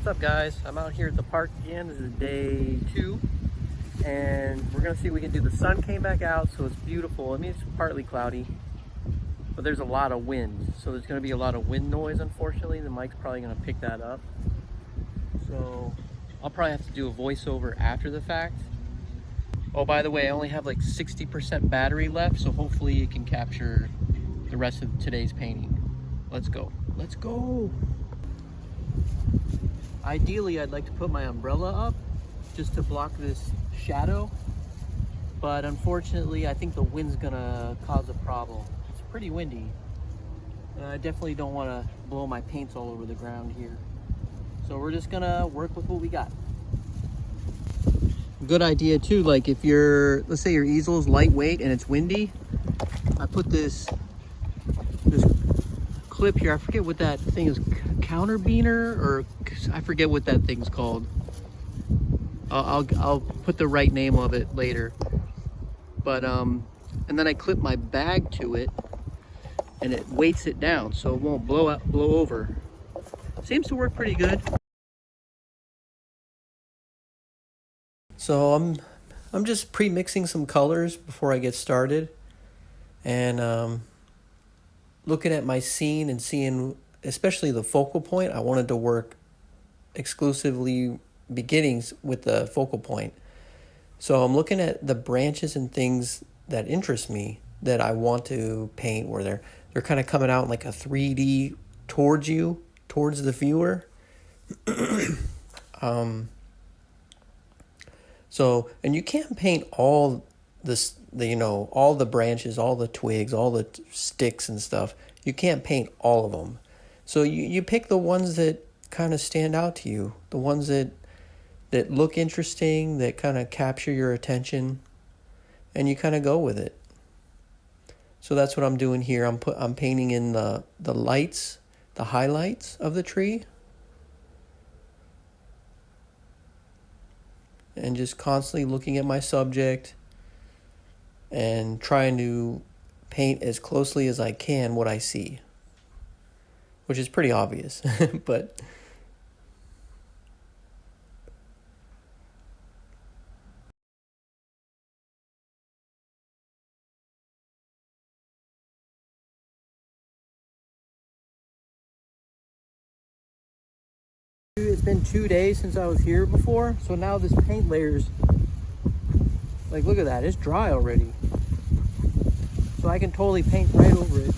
up, guys? I'm out here at the park again. This is day 2, and we're gonna see if we can do. The sun came back out, so it's beautiful. I mean, it's partly cloudy, but there's a lot of wind, so there's gonna be a lot of wind noise. Unfortunately, the mic's probably gonna pick that up, so I'll probably have to do a voiceover after the fact. Oh, by the way, I only have like 60% battery left, so hopefully it can capture the rest of today's painting. Let's go. Let's go. Ideally, I'd like to put my umbrella up just to block this shadow, but unfortunately, I think the wind's gonna cause a problem. It's pretty windy, and I definitely don't want to blow my paints all over the ground here. So we're just gonna work with what we got. Good idea too, like if let's say your easel is lightweight and it's windy, I put this clip here. I forget what that thing is, counterbiner, or I forget what that thing's called. I'll put the right name of it later. But and then I clip my bag to it, and it weights it down so it won't blow over. Seems to work pretty good. So I'm just pre-mixing some colors before I get started, and looking at my scene and seeing, especially the focal point. I wanted to work exclusively beginnings with the focal point. So I'm looking at the branches and things that interest me that I want to paint, where they're kind of coming out in like a 3D towards you, towards the viewer. So, and you can't paint all this, all the branches, all the twigs, all the sticks and stuff. You can't paint all of them. So you pick the ones that kind of stand out to you, the ones that look interesting, that kind of capture your attention, and you kind of go with it. So that's what I'm doing here. I'm painting in the lights, the highlights of the tree, and just constantly looking at my subject and trying to paint as closely as I can what I see, which is pretty obvious, but it's been 2 days since I was here before, so now this paint layer's like, look at that, it's dry already. So I can totally paint right over it.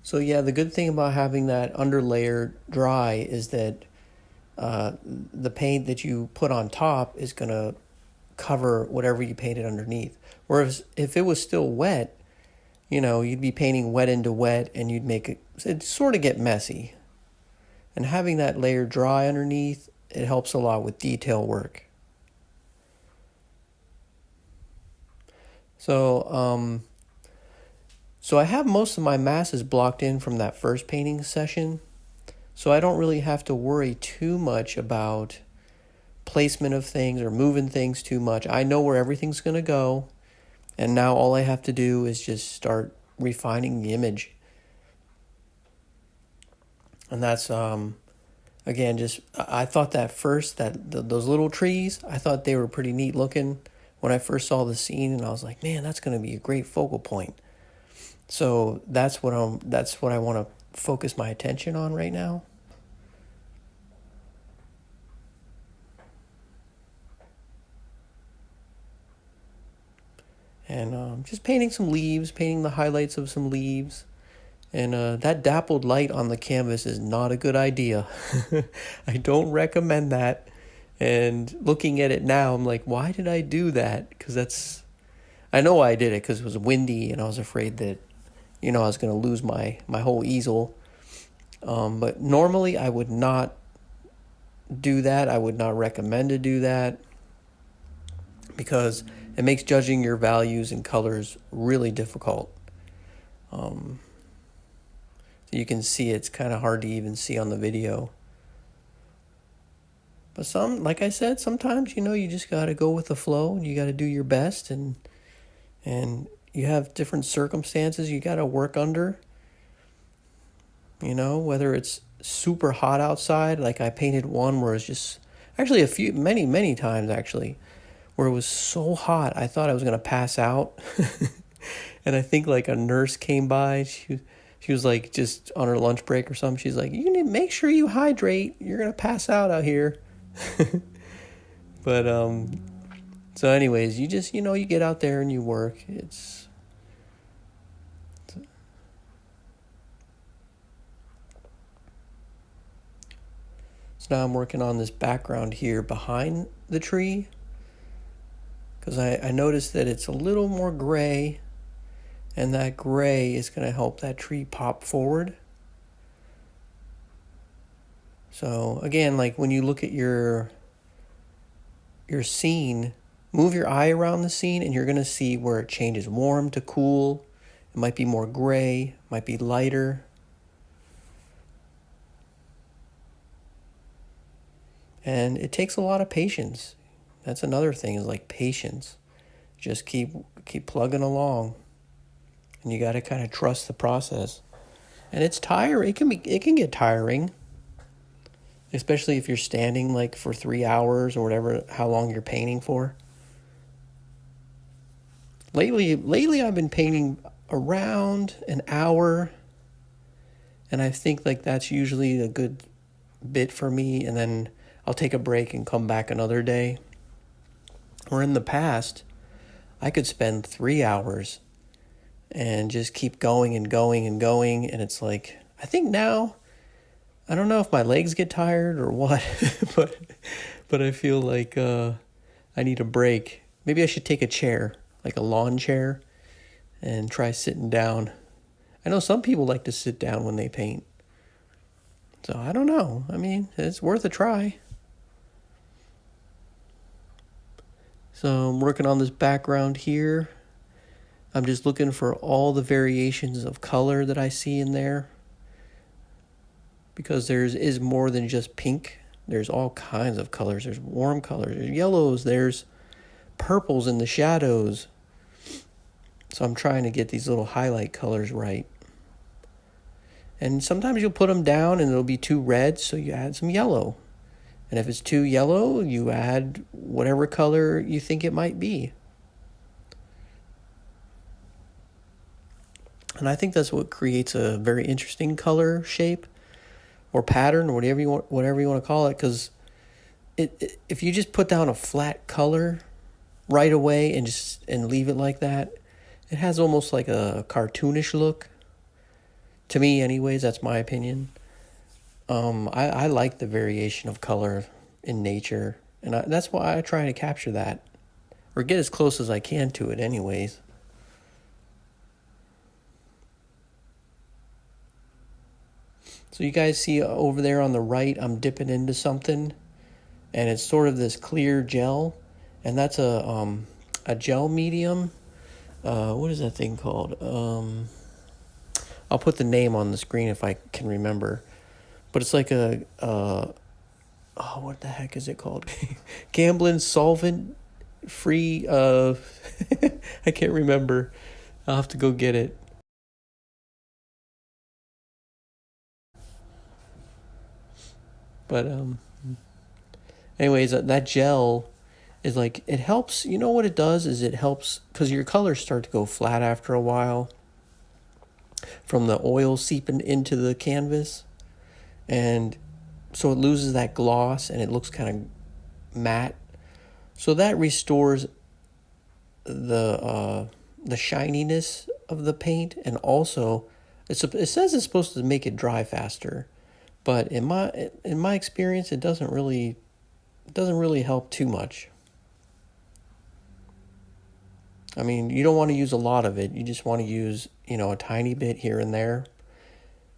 So yeah, the good thing about having that underlayer dry is that the paint that you put on top is going to cover whatever you painted underneath. Whereas if it was still wet, you'd be painting wet into wet, and it'd sort of get messy. And having that layer dry underneath, it helps a lot with detail work. So I have most of my masses blocked in from that first painting session, so I don't really have to worry too much about placement of things or moving things too much. I know where everything's going to go, and now all I have to do is just start refining the image. And that's, again, I thought those little trees, I thought they were pretty neat looking when I first saw the scene, and I was like, man, that's going to be a great focal point. So that's what I want to focus my attention on right now. And just painting some leaves, painting the highlights of some leaves. And that dappled light on the canvas is not a good idea. I don't recommend that. And looking at it now, I'm like, why did I do that? Because I know I did it because it was windy, and I was afraid that, I was going to lose my whole easel. But normally I would not do that. I would not recommend to do that, because it makes judging your values and colors really difficult. So you can see it's kind of hard to even see on the video. But like I said, sometimes, you just got to go with the flow, and you got to do your best, and you have different circumstances you got to work under, whether it's super hot outside, like I painted one where it's just actually many times actually, where it was so hot I thought I was going to pass out. And I think like a nurse came by. She was like just on her lunch break or something. She's like, "You need to make sure you hydrate. You're going to pass out here." But so anyways, you just, you get out there and you work. So now I'm working on this background here behind the tree, because I noticed that it's a little more gray, and that gray is going to help that tree pop forward. So again, like when you look at your scene, move your eye around the scene and you're going to see where it changes warm to cool. It might be more gray, might be lighter. And it takes a lot of patience. That's another thing, is like patience. Just keep plugging along. And you got to kind of trust the process. And it's tiring. It can get tiring. Especially if you're standing like for 3 hours or whatever, how long you're painting for. Lately I've been painting around an hour. And I think like that's usually a good bit for me, and then I'll take a break and come back another day. Or in the past, I could spend 3 hours and just keep going and going and going. And it's like, I think now, I don't know if my legs get tired or what, but I feel like I need a break. Maybe I should take a chair, like a lawn chair, and try sitting down. I know some people like to sit down when they paint. So I don't know. I mean, it's worth a try. So I'm working on this background here. I'm just looking for all the variations of color that I see in there, because there is more than just pink. There's all kinds of colors. There's warm colors, there's yellows, there's purples in the shadows. So I'm trying to get these little highlight colors right. And sometimes you'll put them down and it'll be too red, so you add some yellow. And if it's too yellow, you add whatever color you think it might be. And I think that's what creates a very interesting color shape or pattern, or whatever you want to call it. Because if you just put down a flat color right away and leave it like that, it has almost like a cartoonish look. To me, anyways, that's my opinion. I like the variation of color in nature, and that's why I try to capture that, or get as close as I can to it anyways. So you guys see over there on the right, I'm dipping into something, and it's sort of this clear gel, and that's a gel medium. What is that thing called? I'll put the name on the screen if I can remember. But it's like what the heck is it called? Gambling solvent free, I can't remember. I'll have to go get it. But anyways, that gel is like, it helps. You know what it does is it helps because your colors start to go flat after a while from the oil seeping into the canvas. And so it loses that gloss and it looks kind of matte. So that restores the shininess of the paint, and also it says it's supposed to make it dry faster, but in my experience, it doesn't really help too much. I mean, you don't want to use a lot of it. You just want to use, a tiny bit here and there.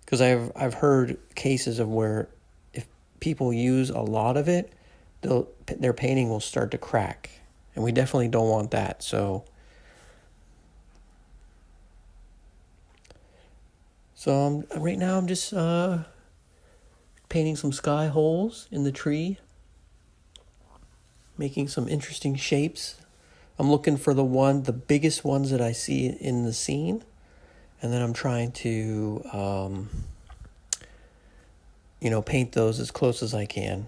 Because I've heard cases of where if people use a lot of it, their painting will start to crack. And we definitely don't want that. So right now I'm just painting some sky holes in the tree, making some interesting shapes I'm looking for the biggest ones that I see in the scene, and then I'm trying to, paint those as close as I can.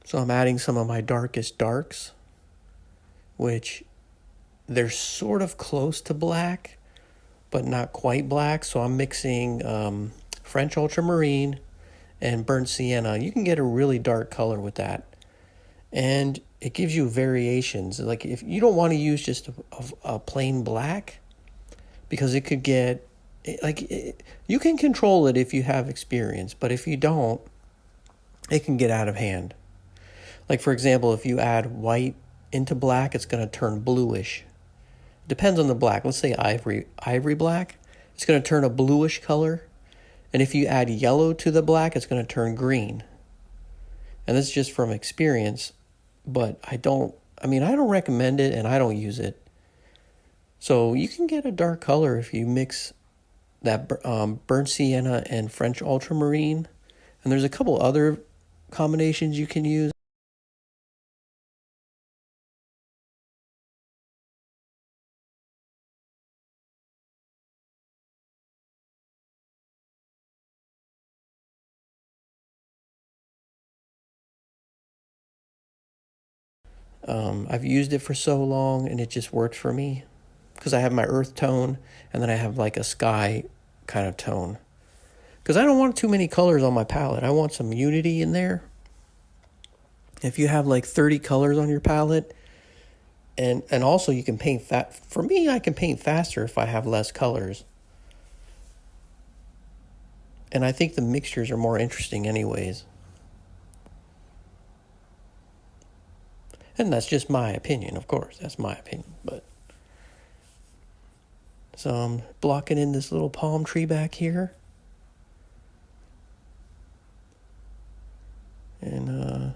So I'm adding some of my darkest darks, which they're sort of close to black, but not quite black. So I'm mixing French ultramarine and burnt sienna. You can get a really dark color with that. And it gives you variations. Like if you don't want to use just a plain black, because it could get, you can control it if you have experience, but if you don't, it can get out of hand. Like for example, if you add white into black, it's going to turn bluish. Depends on the black. Let's say ivory black. It's going to turn a bluish color. And if you add yellow to the black, it's going to turn green. And this is just from experience, but I don't recommend it, and I don't use it. So you can get a dark color if you mix that burnt sienna and French ultramarine. And there's a couple other combinations you can use. I've used it for so long, and it just worked for me because I have my earth tone, and then I have like a sky kind of tone. Because I don't want too many colors on my palette. I want some unity in there. If you have like 30 colors on your palette, and also you can paint for me, I can paint faster if I have less colors. And I think the mixtures are more interesting anyways. And that's just my opinion, of course. That's my opinion. But so I'm blocking in this little palm tree back here. And,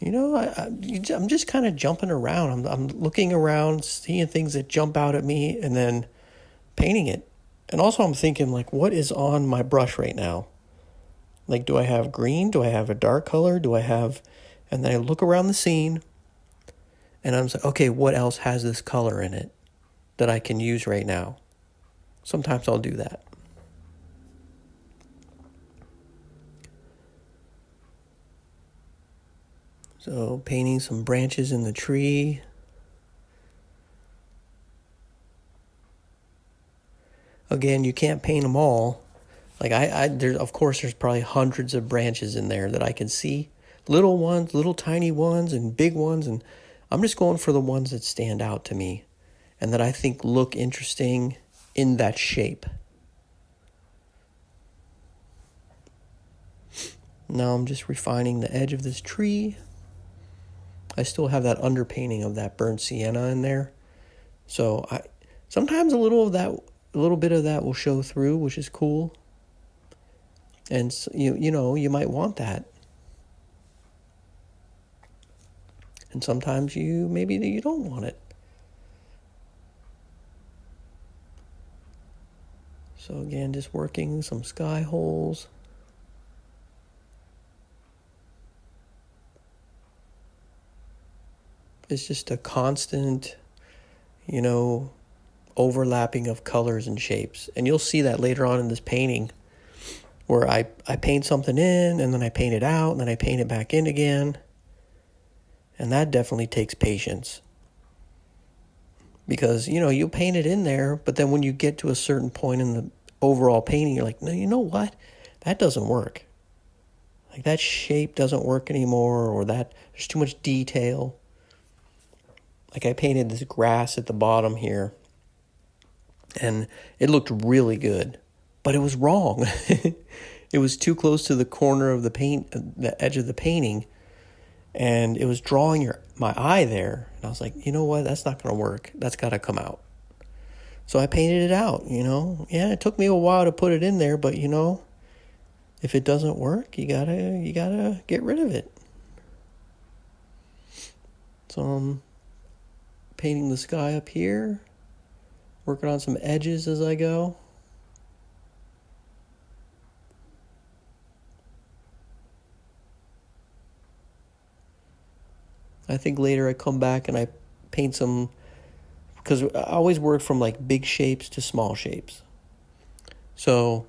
I'm just kind of jumping around. I'm looking around, seeing things that jump out at me, and then painting it. And also I'm thinking, like, what is on my brush right now? Like, do I have green? Do I have a dark color? And then I look around the scene, and I'm like, okay, what else has this color in it that I can use right now? Sometimes I'll do that. So painting some branches in the tree. Again, you can't paint them all. Like of course, there's probably hundreds of branches in there that I can see. Little ones, little tiny ones, and big ones. And I'm just going for the ones that stand out to me and that I think look interesting in that shape. Now I'm just refining the edge of this tree. I still have that underpainting of that burnt sienna in there. So sometimes a little bit of that will show through, which is cool. And you might want that. And sometimes maybe you don't want it. So again, just working some sky holes. It's just a constant, overlapping of colors and shapes. And you'll see that later on in this painting where I paint something in, and then I paint it out, and then I paint it back in again. And that definitely takes patience. Because, you paint it in there, but then when you get to a certain point in the overall painting, you're like, no, you know what? That doesn't work. Like, that shape doesn't work anymore, or that there's too much detail. Like, I painted this grass at the bottom here, and it looked really good, but it was wrong. It was too close to the corner of the edge of the painting, and it was drawing my eye there. And I was like, you know what? That's not going to work. That's got to come out. So I painted it out, Yeah, it took me a while to put it in there, but, if it doesn't work, you gotta get rid of it. So I'm painting the sky up here, working on some edges as I go. I think later I come back and I paint some, because I always work from like big shapes to small shapes. So,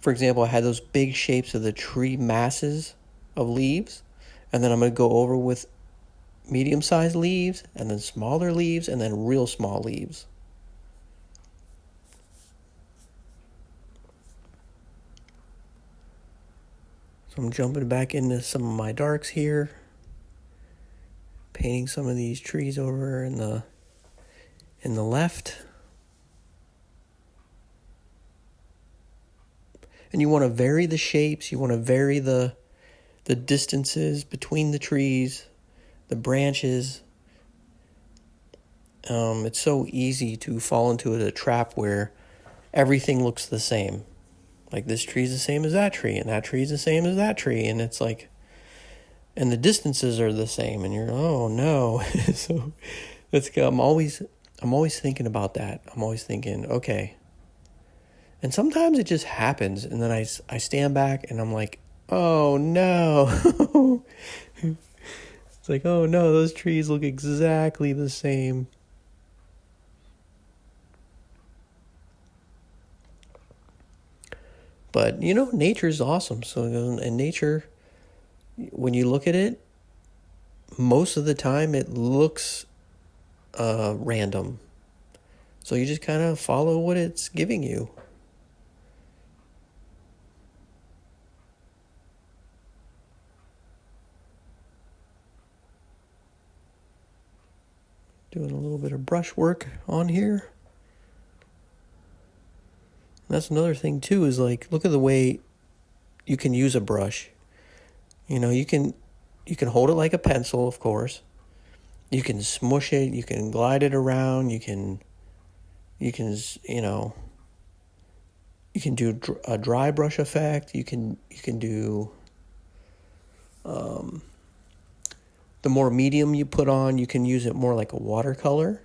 for example, I had those big shapes of the tree masses of leaves, and then I'm going to go over with medium-sized leaves, and then smaller leaves, and then real small leaves. So I'm jumping back into some of my darks here, painting some of these trees over in the left. And you want to vary the shapes, you want to vary the distances between the trees, the branches. It's so easy to fall into a trap where everything looks the same. Like this tree's the same as that tree, and that tree's the same as that tree, and it's like, and the distances are the same, and you're, oh no. So I'm always thinking about that. I'm always thinking, okay. And sometimes it just happens, and then I stand back and I'm like, oh no. It's like, oh no, those trees look exactly the same. But, nature's awesome. So, in nature, when you look at it, most of the time it looks random. So you just kind of follow what it's giving you. Doing a little bit of brush work on here. That's another thing too, is like, look at the way you can use a brush. You can hold it like a pencil, of course. You can smush it, you can glide it around, you can do a dry brush effect. You can do the more medium you put on, you can use it more like a watercolor,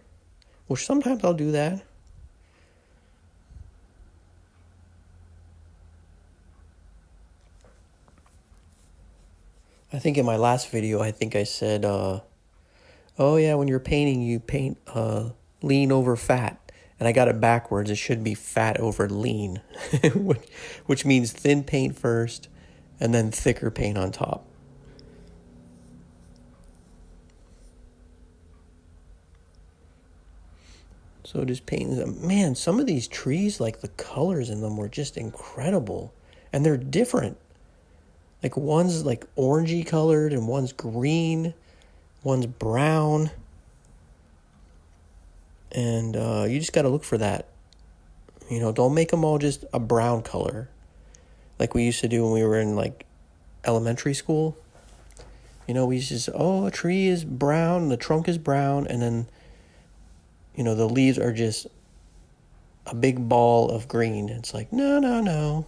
which sometimes I'll do that. I think in my last video, I said, oh yeah, when you're painting, you paint lean over fat. And I got it backwards. It should be fat over lean, which means thin paint first and then thicker paint on top. So just painting them. Man, some of these trees, like the colors in them were just incredible. And they're different. Like one's like orangey colored and one's green, one's brown. And you just got to look for that. Don't make them all just a brown color like we used to do when we were in like elementary school. We used to say, oh, a tree is brown, the trunk is brown, and then, the leaves are just a big ball of green. It's like, no.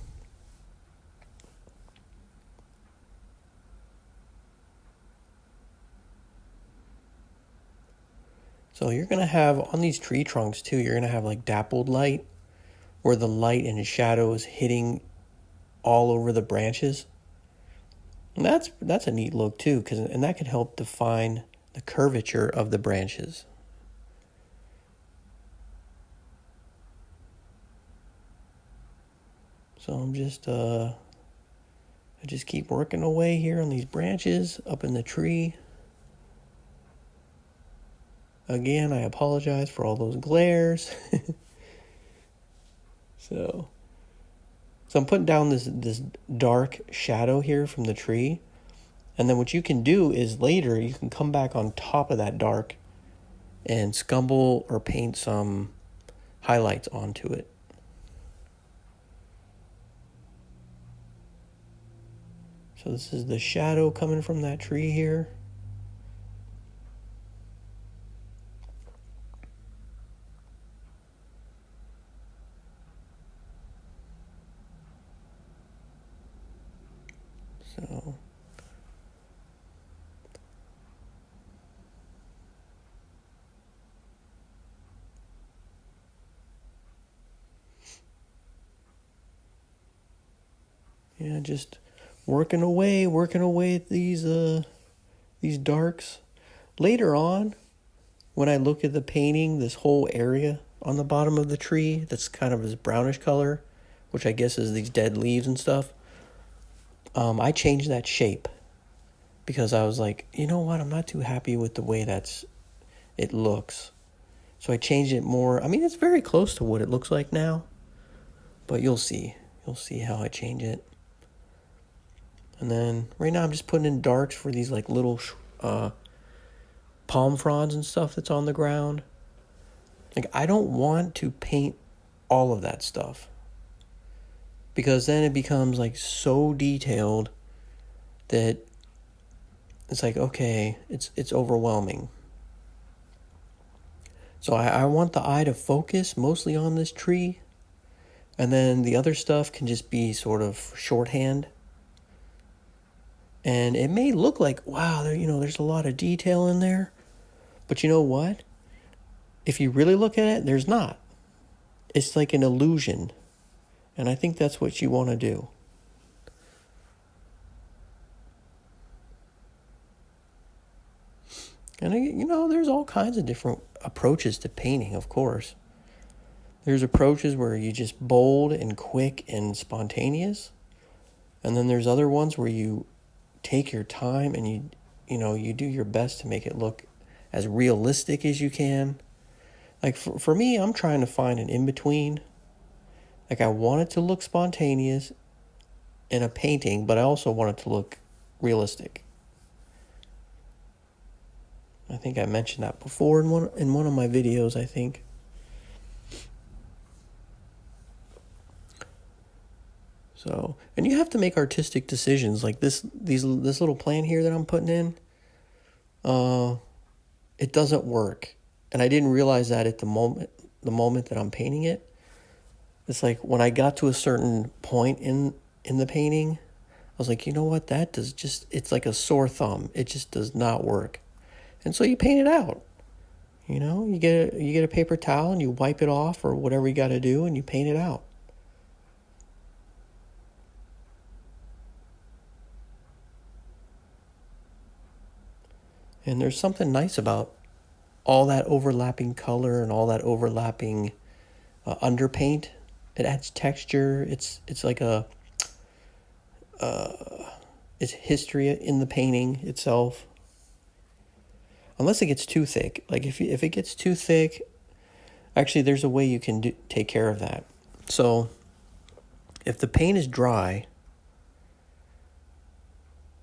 So you're going to have, on these tree trunks too, you're going to have like dappled light, where the light and shadow is hitting all over the branches. And that's a neat look too, and that can help define the curvature of the branches. So I just keep working away here on these branches up in the tree. Again, I apologize for all those glares. So I'm putting down this dark shadow here from the tree. And then what you can do is later you can come back on top of that dark and scumble or paint some highlights onto it. So this is the shadow coming from that tree here. So yeah, just working away at these darks. later on, when I look at the painting, this whole area on the bottom of the tree that's kind of this brownish color, which I guess is these dead leaves and stuff, I changed that shape because I was like, you know what, I'm not too happy with the way it looks. So I changed it more. I mean, it's very close to what it looks like now, but you'll see. You'll see how I change it. And then right now I'm just putting in darks for these like little palm fronds and stuff that's on the ground. Like, I don't want to paint all of that stuff because then it becomes like so detailed that it's like, okay, it's overwhelming. So I want the eye to focus mostly on this tree, and then the other stuff can just be sort of shorthand. And it may look like, wow, there's a lot of detail in there. But you know what? If you really look at it, there's not. It's like an illusion. And I think that's what you want to do. And, there's all kinds of different approaches to painting, of course. There's approaches where you just bold and quick and spontaneous. And then there's other ones where you take your time and you do your best to make it look as realistic as you can. Like for me, I'm trying to find an in-between. Like, I want it to look spontaneous in a painting, but I also want it to look realistic. I think I mentioned that before in one of my videos, I think. So, and you have to make artistic decisions. Like this little plant here that I'm putting in, it doesn't work. And I didn't realize that at the moment that I'm painting it. It's like when I got to a certain point in the painting, I was like, you know what, it's like a sore thumb. It just does not work. And so you paint it out. You get a paper towel and you wipe it off or whatever you got to do, and you paint it out. And there's something nice about all that overlapping color and all that overlapping underpaint. It adds texture. It's like it's history in the painting itself. Unless it gets too thick. Like if it gets too thick, actually there's a way you can take care of that. So if the paint is dry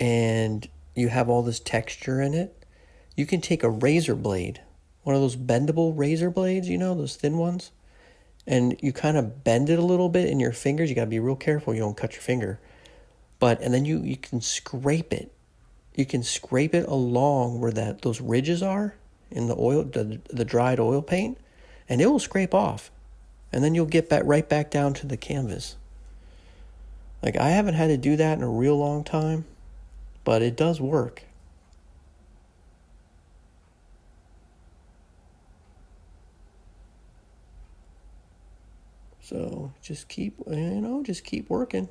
and you have all this texture in it, you can take a razor blade, one of those bendable razor blades, those thin ones, and you kind of bend it a little bit in your fingers. You got to be real careful you don't cut your finger. And then you can scrape it. You can scrape it along where those ridges are in the oil, the dried oil paint, and it will scrape off. And then you'll get right back down to the canvas. Like, I haven't had to do that in a real long time, but it does work. So just keep working.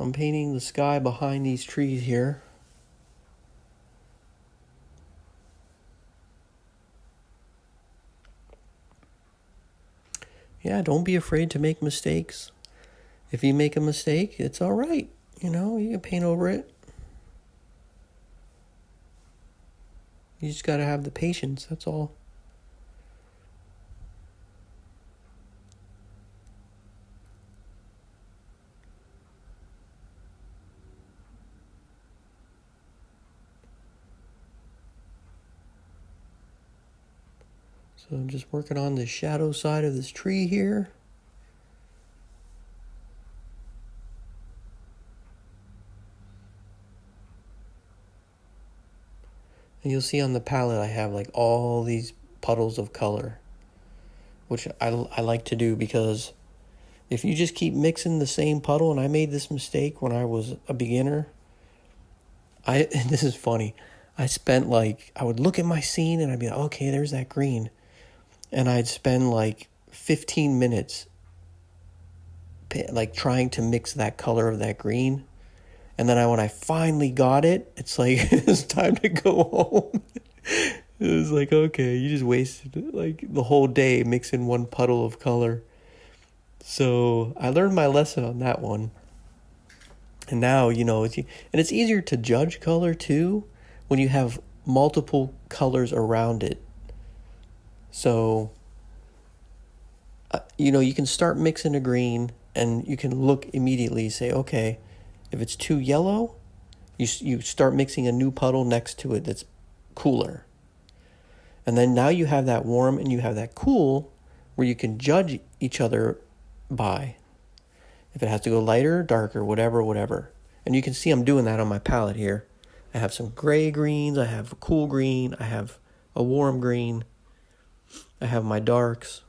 I'm painting the sky behind these trees here. Yeah, don't be afraid to make mistakes. If you make a mistake, it's all right. You can paint over it. You just got to have the patience, that's all. So I'm just working on the shadow side of this tree here. And you'll see on the palette I have like all these puddles of color, which I like to do because if you just keep mixing the same puddle, and I made this mistake when I was a beginner. And this is funny. I would look at my scene and I'd be like, okay, there's that green. And I'd spend like 15 minutes like trying to mix that color of that green. And then when I finally got it, it's like, it's time to go home. It was like, okay, you just wasted like the whole day mixing one puddle of color. So I learned my lesson on that one. And now, it's easier to judge color too when you have multiple colors around it. So, you can start mixing a green and you can look immediately, say, okay, if it's too yellow, you start mixing a new puddle next to it that's cooler. And then now you have that warm and you have that cool where you can judge each other by. If it has to go lighter, darker, whatever. And you can see I'm doing that on my palette here. I have some gray greens, I have a cool green, I have a warm green, I have my darks.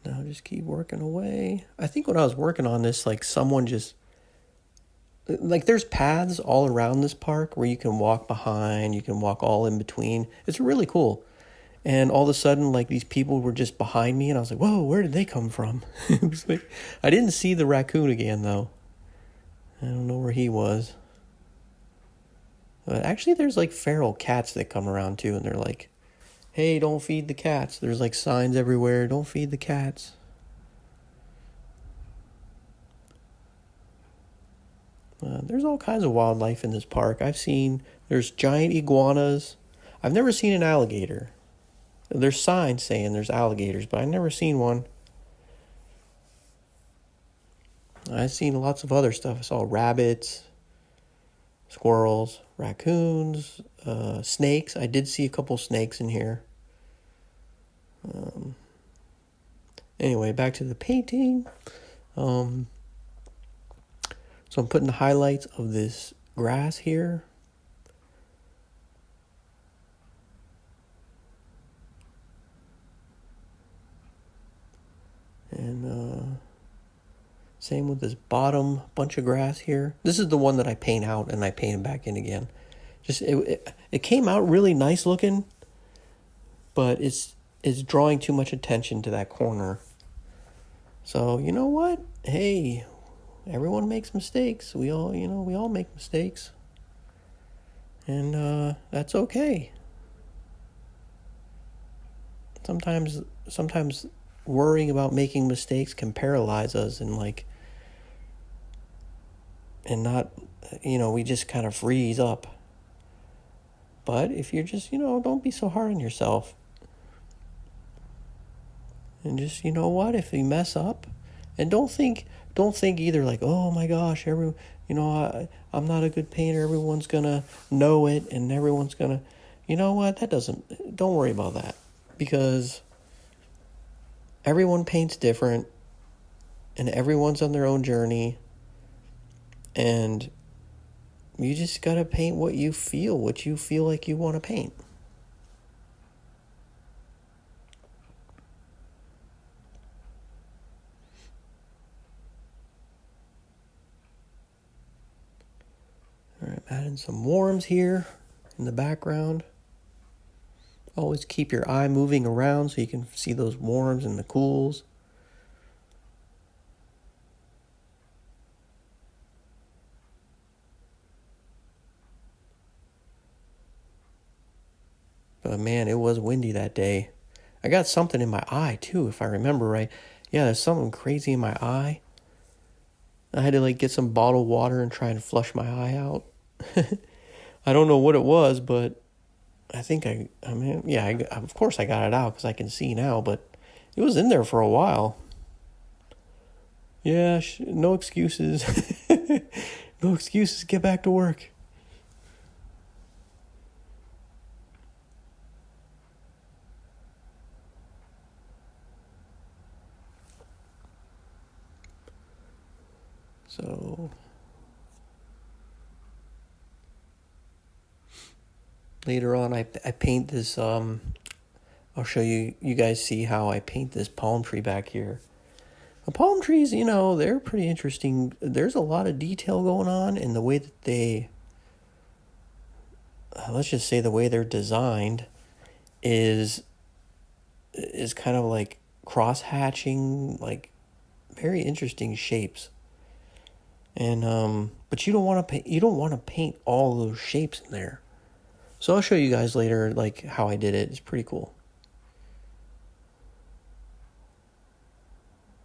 Now just keep working away. I think when I was working on this, like someone just, like there's paths all around this park where you can walk behind, you can walk all in between. It's really cool. And all of a sudden, like these people were just behind me and I was like, whoa, where did they come from? It was like, I didn't see the raccoon again though. I don't know where he was. But actually there's like feral cats that come around too and they're like, hey, don't feed the cats. There's like signs everywhere, don't feed the cats. There's all kinds of wildlife in this park. There's giant iguanas. I've never seen an alligator. There's signs saying there's alligators, but I've never seen one. I've seen lots of other stuff. I saw rabbits, squirrels, raccoons, snakes. I did see a couple snakes in here. Anyway, back to the painting. So I'm putting the highlights of this grass here. And same with this bottom bunch of grass here. This is the one that I paint out and I paint it back in again. Just it came out really nice looking, but it's drawing too much attention to that corner. So you know what? Hey, everyone makes mistakes. We all make mistakes. And that's okay. Sometimes worrying about making mistakes can paralyze us and not, we just kind of freeze up. But if you're just, don't be so hard on yourself. And just, if you mess up, and don't think either like, oh my gosh, I'm not a good painter. Everyone's gonna know it, and everyone's gonna, don't worry about that, because everyone paints different, and everyone's on their own journey, and you just gotta paint what you feel like you want to paint. All right, adding some warms here in the background. Always keep your eye moving around so you can see those warms and the cools. But man, it was windy that day. I got something in my eye too, if I remember right. Yeah, there's something crazy in my eye. I had to get some bottled water and try and flush my eye out. I don't know what it was, but I think of course I got it out because I can see now, but it was in there for a while. Yeah, no excuses. No excuses, get back to work. So later on I paint this, I'll show you guys see how I paint this palm tree back here. The palm trees, they're pretty interesting. There's a lot of detail going on in the way that let's just say the way they're designed is kind of like cross hatching, like very interesting shapes. And but you don't want to paint all those shapes in there. So I'll show you guys later like how I did it. It's pretty cool.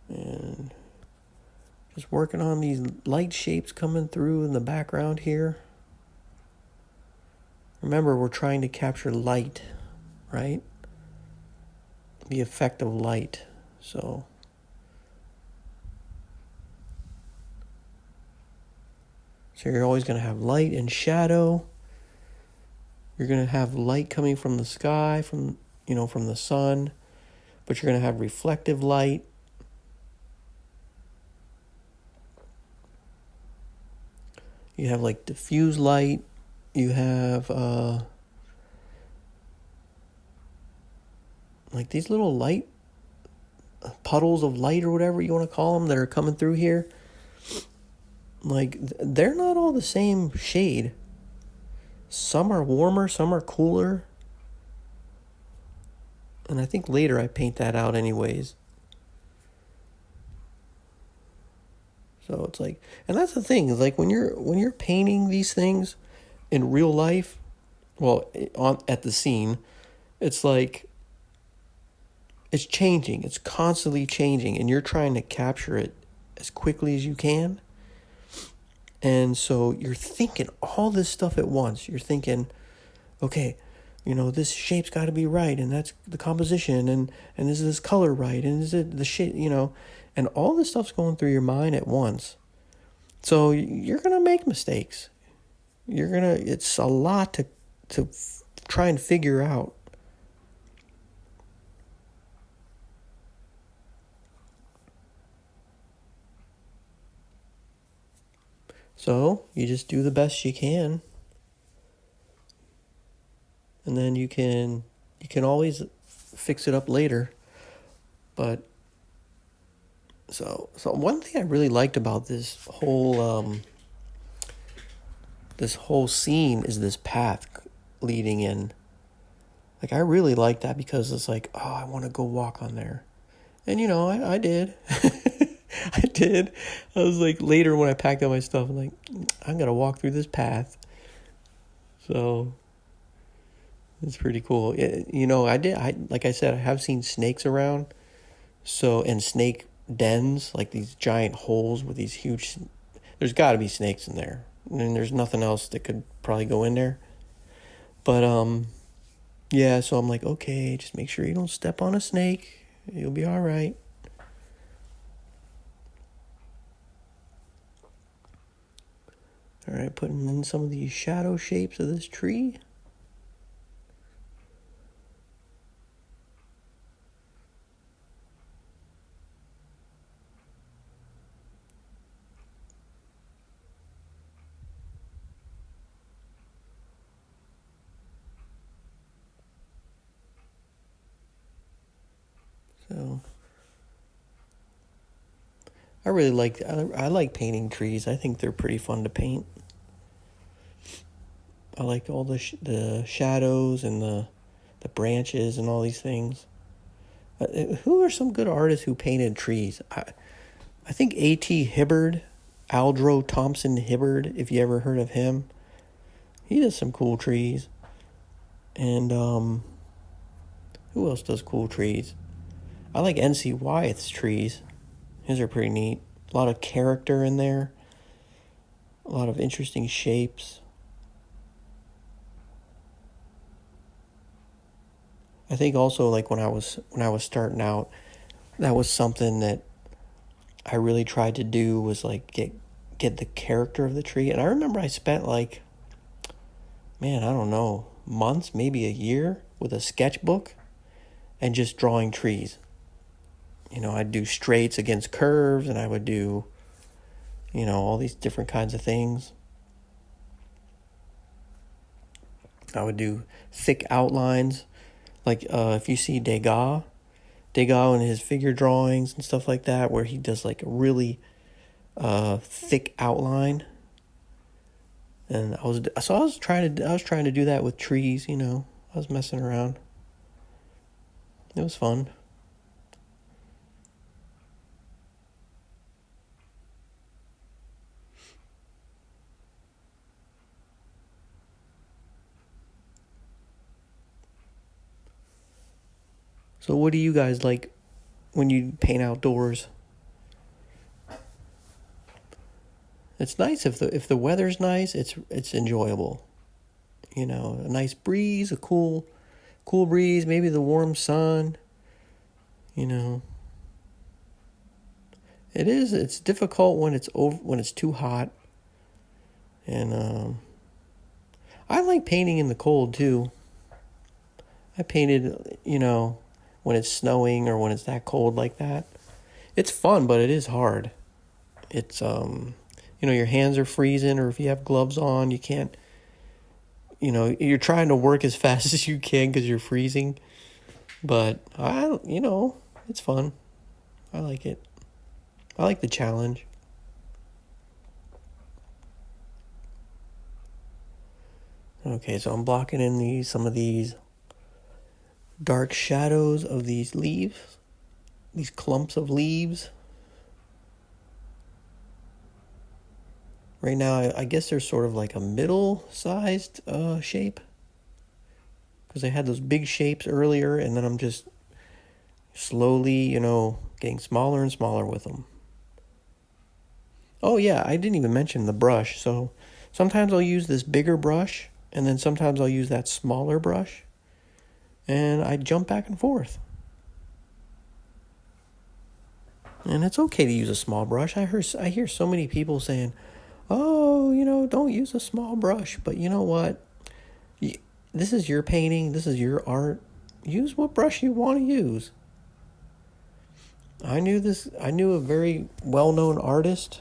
And just working on these light shapes coming through in the background here. Remember, we're trying to capture light, right? The effect of light. So you're always going to have light and shadow. You're going to have light coming from the sky, from the sun, but you're going to have reflective light. You have like diffuse light. You have like these little light puddles of light or whatever you want to call them that are coming through here. Like, they're not all the same shade. Some are warmer, some are cooler. And I think later I paint that out anyways. So it's like, and that's the thing, is like when you're painting these things in real life, well, at the scene, it's like it's changing. It's constantly changing, and you're trying to capture it as quickly as you can. And so you're thinking all this stuff at once. You're thinking, okay, this shape's got to be right, and that's the composition, and is this color right, and is it the shape, and all this stuff's going through your mind at once. So you're going to make mistakes. It's a lot to try and figure out. So you just do the best you can. And then you can always fix it up later. But so one thing I really liked about this whole scene is this path leading in. Like, I really like that because it's like, oh, I want to go walk on there. And I did. I did. I was like, later when I packed up my stuff, I'm like, I'm going to walk through this path. So it's pretty cool. Like I said, I have seen snakes around. So, and snake dens, like these giant holes with these huge, there's got to be snakes in there. And there's nothing else that could probably go in there. But, yeah, so I'm like, okay, just make sure you don't step on a snake. You'll be all right. All right, putting in some of these shadow shapes of this tree. So I like painting trees. I think they're pretty fun to paint. I like all the shadows and the branches and all these things. Who are some good artists who painted trees? I think A.T. Hibbard, Aldro Thompson Hibbard, if you ever heard of him. He does some cool trees. And who else does cool trees? I like N.C. Wyeth's trees. His are pretty neat. A lot of character in there. A lot of interesting shapes. I think also, like, when I was starting out, that was something that I really tried to do, was like get the character of the tree. And I remember I spent like, man, I don't know, months, maybe a year with a sketchbook and just drawing trees. I'd do straights against curves, and I would do, all these different kinds of things. I would do thick outlines. Like, if you see Degas, dig out in his figure drawings and stuff like that, where he does like a really thick outline. And I was trying to do that with trees, I was messing around. It was fun. So what do you guys like when you paint outdoors? It's nice if the weather's nice, it's enjoyable. A nice breeze, a cool breeze, maybe the warm sun, It's difficult when it's too hot. And I like painting in the cold too. I painted, when it's snowing or when it's that cold like that. It's fun, but it is hard. It's your hands are freezing, or if you have gloves on, you can't, you're trying to work as fast as you can because you're freezing. But it's fun. I like it. I like the challenge. Okay, so I'm blocking in some of these dark shadows of these leaves, these clumps of leaves. Right now, I guess they're sort of like a middle-sized shape, because I had those big shapes earlier, and then I'm just slowly, getting smaller and smaller with them. Oh yeah, I didn't even mention the brush. So sometimes I'll use this bigger brush, and then sometimes I'll use that smaller brush, and I jump back and forth. And it's okay to use a small brush. I hear so many people saying, "Oh, don't use a small brush." But you know what? This is your painting. This is your art. Use what brush you want to use. I knew a very well-known artist,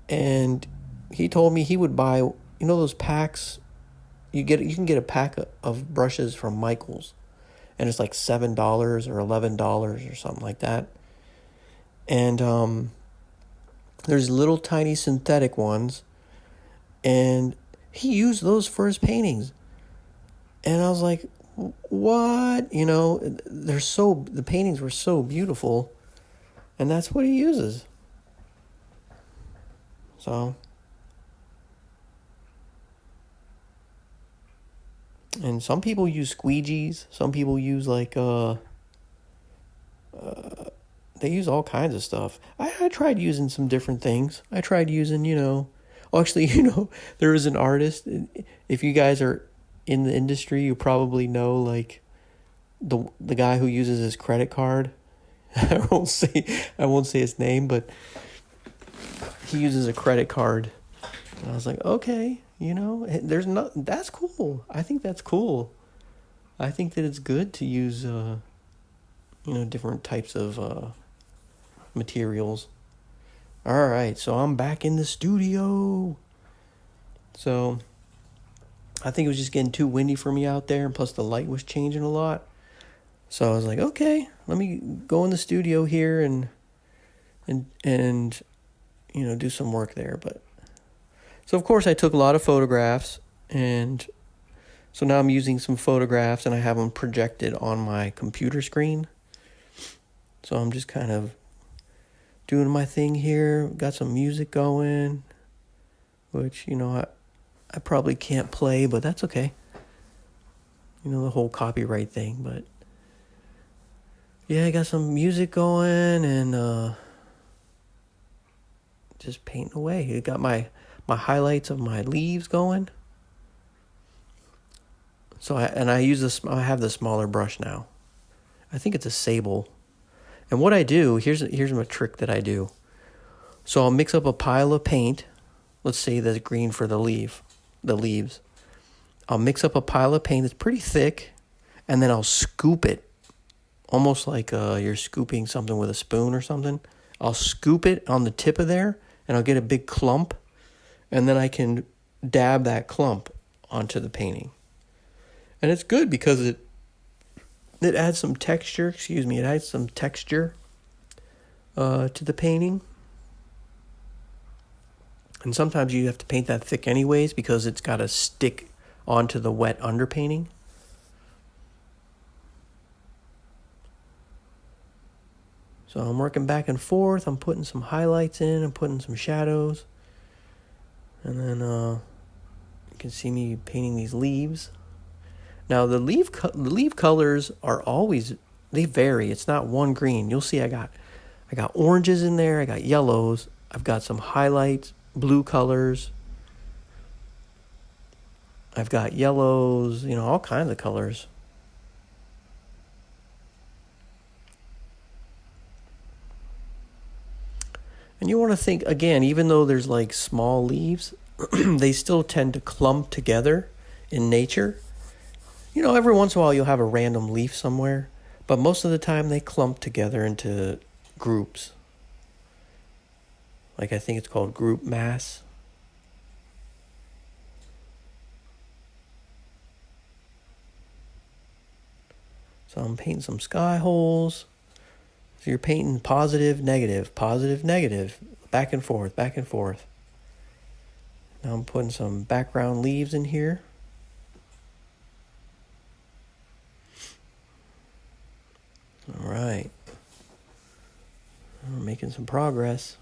and he told me he would buy, those packs. You can get a pack of brushes from Michael's, and it's like $7 or $11 or something like that. And there's little tiny synthetic ones, and he used those for his paintings. And I was like, what? The paintings were so beautiful, and that's what he uses. So, and some people use squeegees. Some people use they use all kinds of stuff. I tried using some different things. I tried using, actually, there is an artist. If you guys are in the industry, you probably know, like, the guy who uses his credit card. I won't say his name, but he uses a credit card. And I was like, okay, that's cool. I think that's cool. I think that it's good to use, different types of materials. All right, so I'm back in the studio. So I think it was just getting too windy for me out there, and plus the light was changing a lot. So I was like, okay, let me go in the studio here and do some work there. But so of course I took a lot of photographs, and so now I'm using some photographs, and I have them projected on my computer screen. So I'm just kind of doing my thing here. Got some music going, which, I probably can't play, but that's okay. The whole copyright thing. But yeah, I got some music going, and just painting away. I got my highlights of my leaves going. So I have the smaller brush now. I think it's a sable. And what I do, here's my trick that I do. So I'll mix up a pile of paint. Let's say that's green for the leaves. I'll mix up a pile of paint that's pretty thick, and then I'll scoop it, almost like you're scooping something with a spoon or something. I'll scoop it on the tip of there, and I'll get a big clump, and then I can dab that clump onto the painting. And it's good because It adds some texture, it adds some texture to the painting. And sometimes you have to paint that thick anyways because it's got to stick onto the wet underpainting. So I'm working back and forth. I'm putting some highlights in. I'm putting some shadows. And then you can see me painting these leaves. Now the leaf colors are always, they vary. It's not one green. You'll see I got oranges in there. I got yellows. I've got some highlights, blue colors. I've got yellows, all kinds of colors. And you want to think, again, even though there's like small leaves, they still tend to clump together in nature. Every once in a while you'll have a random leaf somewhere, but most of the time they clump together into groups. Like I think it's called group mass. So I'm painting some sky holes. So you're painting positive, negative, back and forth, back and forth. Now I'm putting some background leaves in here. All right. We're making some progress.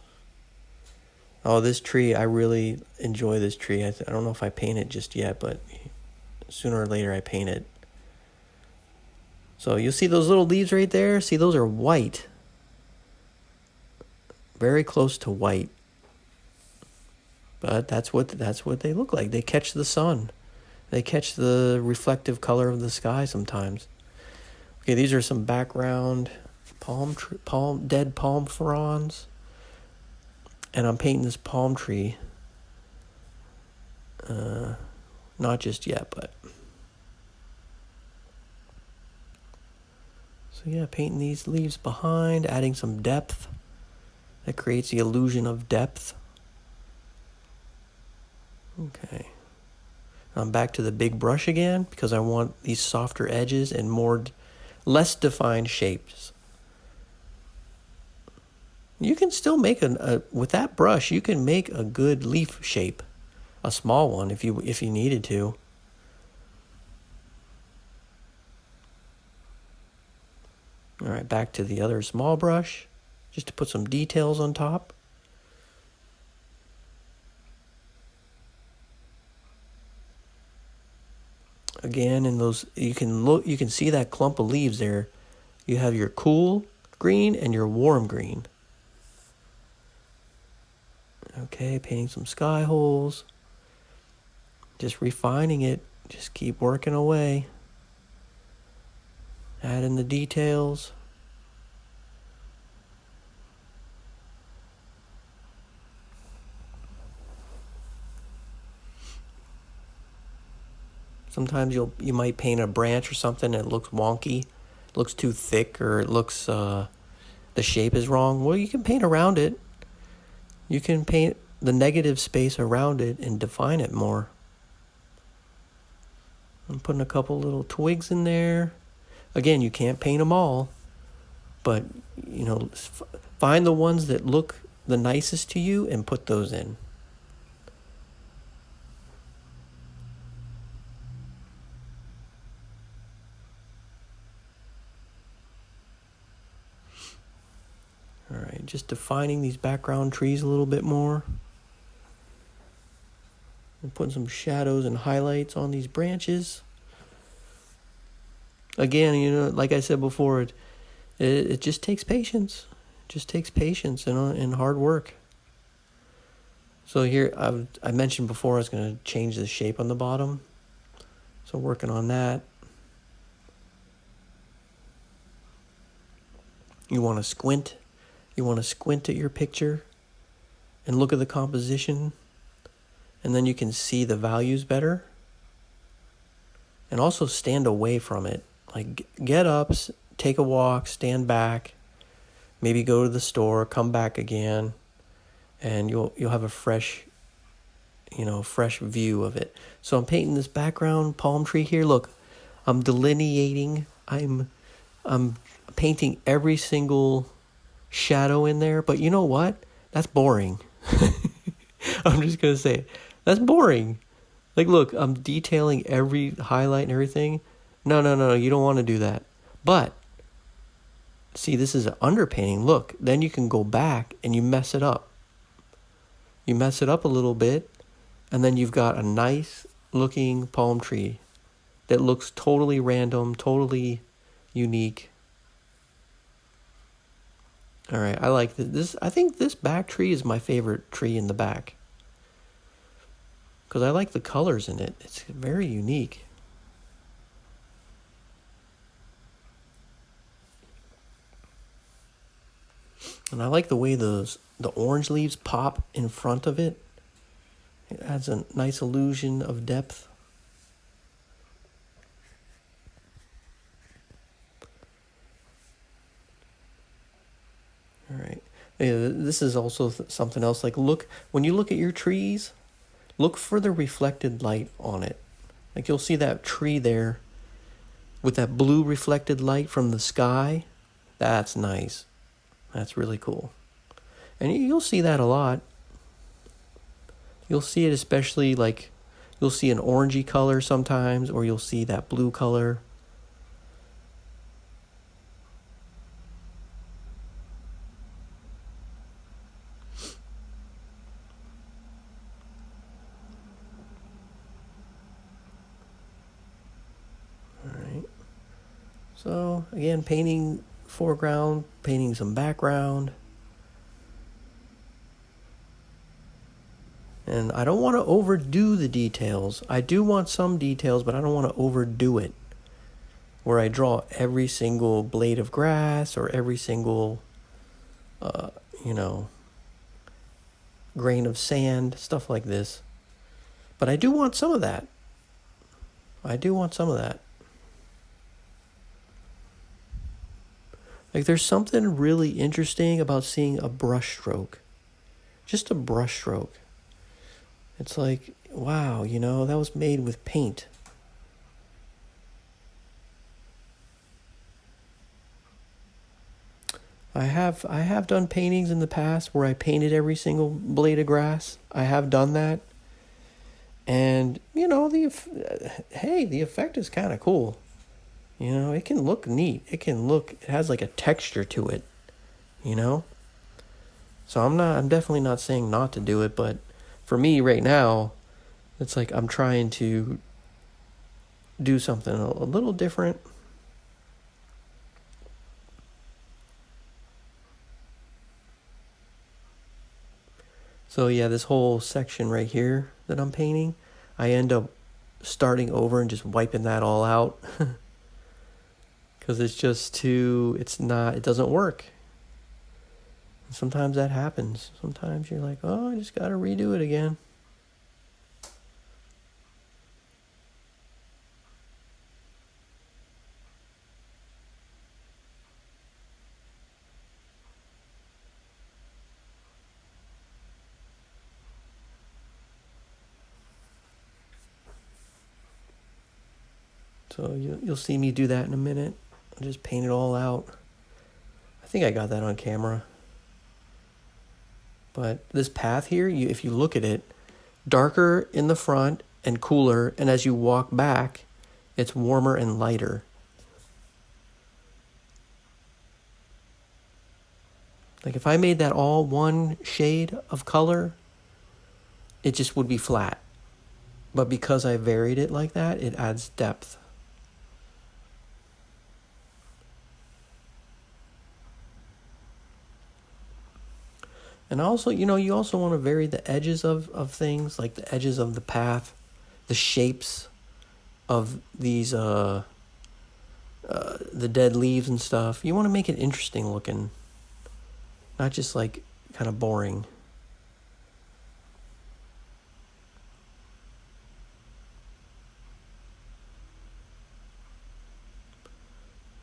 Oh, this tree, I really enjoy this tree. I don't know if I paint it just yet, but sooner or later I paint it. So you'll see those little leaves right there. See, those are white. Very close to white. But that's what they look like. They catch the sun. They catch the reflective color of the sky sometimes. Okay, these are some background dead palm fronds. And I'm painting this palm tree. Not just yet, but... So yeah, painting these leaves behind, adding some depth. That creates the illusion of depth. Okay. I'm back to the big brush again because I want these softer edges and less defined shapes. You can still make with that brush, you can make a good leaf shape, a small one if you needed to. All right, back to the other small brush, just to put some details on top. Again, in those, you can see that clump of leaves there. You have your cool green and your warm green. Okay, painting some sky holes. Just refining it. Just keep working away. Add in the details. Sometimes you might paint a branch or something and it looks wonky, looks too thick, or it looks the shape is wrong. Well, you can paint around it. You can paint the negative space around it and define it more. I'm putting a couple little twigs in there. Again, you can't paint them all, but find the ones that look the nicest to you and put those in. All right, just defining these background trees a little bit more. And putting some shadows and highlights on these branches. Again, like I said before, it just takes patience. It just takes patience and hard work. So here, I mentioned before I was going to change the shape on the bottom. So working on that. You want to squint. You want to squint at your picture and look at the composition, and then you can see the values better. And also stand away from it. Like get up, take a walk, stand back, maybe go to the store, come back again, and you'll have a fresh view of it. So I'm painting this background palm tree here. Look, I'm delineating. I'm I'm painting every single shadow in there, but you know what? That's boring. I'm just going to say it. That's boring. Like, look, I'm detailing every highlight and everything. No, you don't want to do that. But, see, this is an underpainting. Look, then you can go back and you mess it up. You mess it up a little bit, and then you've got a nice looking palm tree that looks totally random, totally unique. All right, I like this. I think this back tree is my favorite tree in the back, because I like the colors in it. It's very unique. And I like the way the orange leaves pop in front of it. It adds a nice illusion of depth. All right. Yeah, this is also something else. Like, look, when you look at your trees, look for the reflected light on it. Like, you'll see that tree there with that blue reflected light from the sky. That's nice. That's really cool. And you'll see that a lot. You'll see it especially, like, you'll see an orangey color sometimes, or you'll see that blue color. So, again, painting foreground, painting some background. And I don't want to overdo the details. I do want some details, but I don't want to overdo it, where I draw every single blade of grass or every single, grain of sand, stuff like this. But I do want some of that. Like, there's something really interesting about seeing a brush stroke. Just a brush stroke. It's like, wow, that was made with paint. I have done paintings in the past where I painted every single blade of grass. I have done that. And, the effect is kind of cool. It can look neat. It has like a texture to it, So I'm definitely not saying not to do it, but for me right now, it's like I'm trying to do something a little different. So yeah, this whole section right here that I'm painting, I end up starting over and just wiping that all out. Because it's just it doesn't work. And sometimes that happens. Sometimes you're like, oh, I just got to redo it again. So you'll see me do that in a minute. I'll just paint it all out. I think I got that on camera. But this path here, if you look at it, darker in the front and cooler, and as you walk back, it's warmer and lighter. Like, if I made that all one shade of color, it just would be flat. But because I varied it like that, it adds depth. And also, you also want to vary the edges of things, like the edges of the path, the shapes of these, the dead leaves and stuff. You want to make it interesting looking, not just like kind of boring.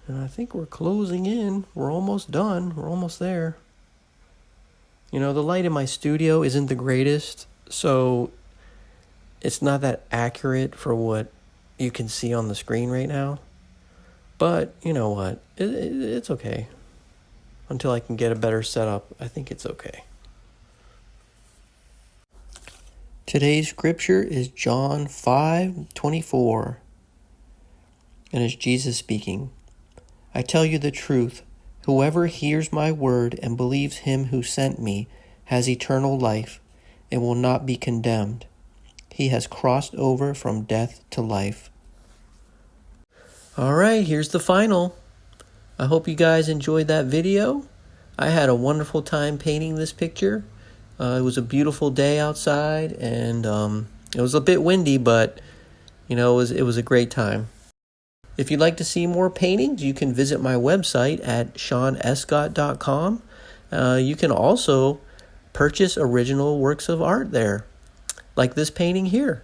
And I think we're closing in. We're almost done. We're almost there. The light in my studio isn't the greatest, so it's not that accurate for what you can see on the screen right now. But you know what? It's okay. Until I can get a better setup, I think it's okay. Today's scripture is John 5:24. And it's Jesus speaking. I tell you the truth. Whoever hears my word and believes him who sent me has eternal life and will not be condemned. He has crossed over from death to life. All right, here's the final. I hope you guys enjoyed that video. I had a wonderful time painting this picture. It was a beautiful day outside, and it was a bit windy, but it was a great time. If you'd like to see more paintings, you can visit my website at seanescott.com. You can also purchase original works of art there, like this painting here.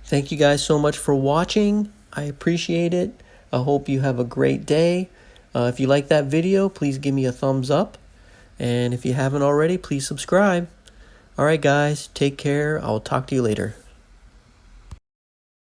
Thank you guys so much for watching. I appreciate it. I hope you have a great day. If you like that video, please give me a thumbs up. And if you haven't already, please subscribe. All right, guys, take care. I'll talk to you later.